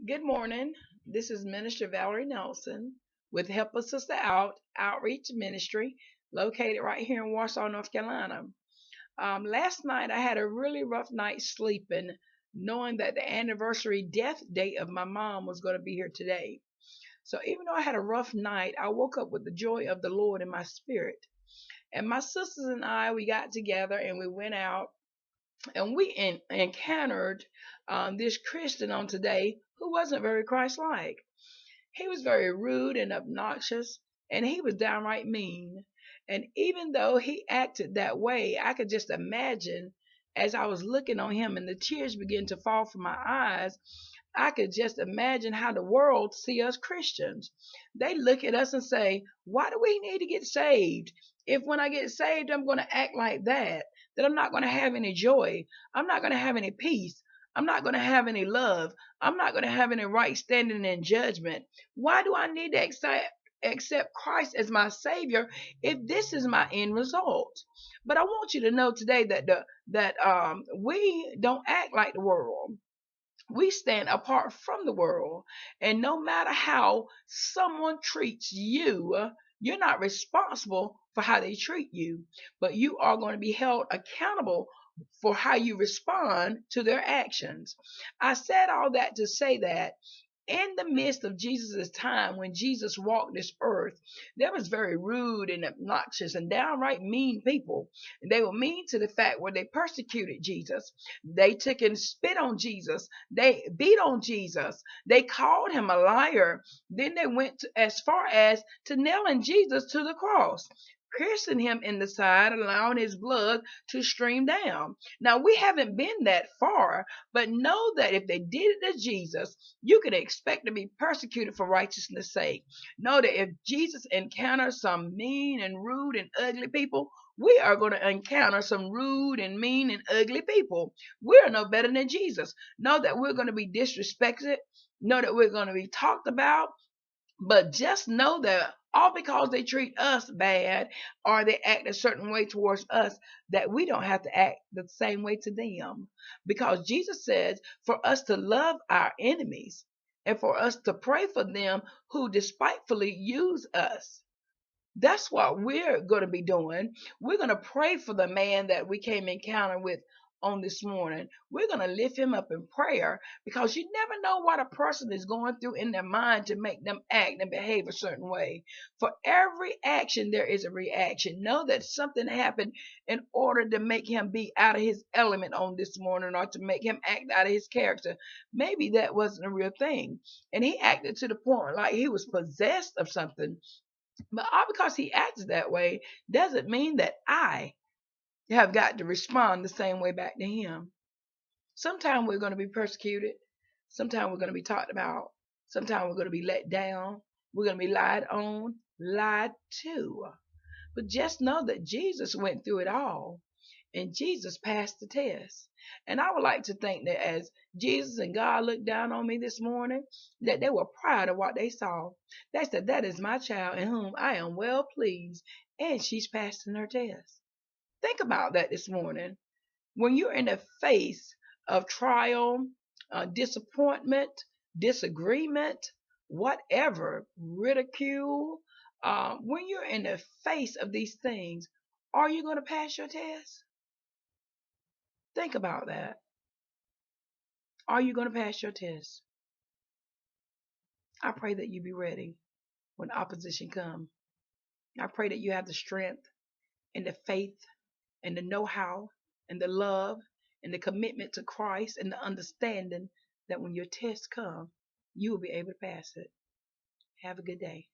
Good morning. This is Minister Valerie Nelson with Help a Sister Outreach Ministry, located right here in Warsaw, North Carolina. Last night I had a really rough night sleeping, knowing that the anniversary death date of my mom was going to be here today. So even though I had a rough night, I woke up with the joy of the Lord in my spirit. And my sisters and I, we got together and we went out and we encountered this Christian on today who wasn't very Christ-like. He was very rude and obnoxious, and he was downright mean. And even though he acted that way, I could just imagine as I was looking on him and the tears began to fall from my eyes, I could just imagine how the world see us Christians. They look at us and say, why do we need to get saved? If when I get saved, I'm going to act like that, that I'm not going to have any joy. I'm not going to have any peace. I'm not going to have any love. I'm not going to have any right standing in judgment. Why do I need to accept Christ as my Savior if this is my end result? But I want you to know today that we don't act like the world. We stand apart from the world, and no matter how someone treats you, you're not responsible for how they treat you, but you are going to be held accountable for how you respond to their actions. I said all that to say that in the midst of Jesus' time when Jesus walked this earth, there was very rude and obnoxious and downright mean people. They were mean to the fact where they persecuted Jesus. They took and spit on Jesus. They beat on Jesus. They called him a liar. Then they went as far as to nailing Jesus to the cross, piercing him in the side, allowing his blood to stream down. Now, we haven't been that far, but know that if they did it to Jesus, you can expect to be persecuted for righteousness' sake. Know that if Jesus encounters some mean and rude and ugly people, we are going to encounter some rude and mean and ugly people. We are no better than Jesus. Know that we're going to be disrespected. Know that we're going to be talked about. But just know that all because they treat us bad or they act a certain way towards us, that we don't have to act the same way to them. Because Jesus says for us to love our enemies and for us to pray for them who despitefully use us. That's what we're going to be doing. We're going to pray for the man that we came encounter with on this morning. We're going to lift him up in prayer because you never know what a person is going through in their mind to make them act and behave a certain way. For every action, there is a reaction. Know that something happened in order to make him be out of his element on this morning or to make him act out of his character. Maybe that wasn't a real thing. And he acted to the point like he was possessed of something, but all because he acts that way doesn't mean that I have got to respond the same way back to him. Sometimes we're going to be persecuted. Sometimes we're going to be talked about. Sometimes we're going to be let down. We're going to be lied on, lied to. But just know that Jesus went through it all and Jesus passed the test. And I would like to think that as Jesus and God looked down on me this morning, that they were proud of what they saw. They said, that is my child in whom I am well pleased, and she's passing her test. Think about that this morning. When you're in the face of trial, disappointment, disagreement, whatever, ridicule, when you're in the face of these things, are you going to pass your test? Think about that. Are you going to pass your test? I pray that you be ready when opposition comes. I pray that you have the strength and the faith and the know-how and the love and the commitment to Christ and the understanding that when your test comes, you will be able to pass it. Have a good day.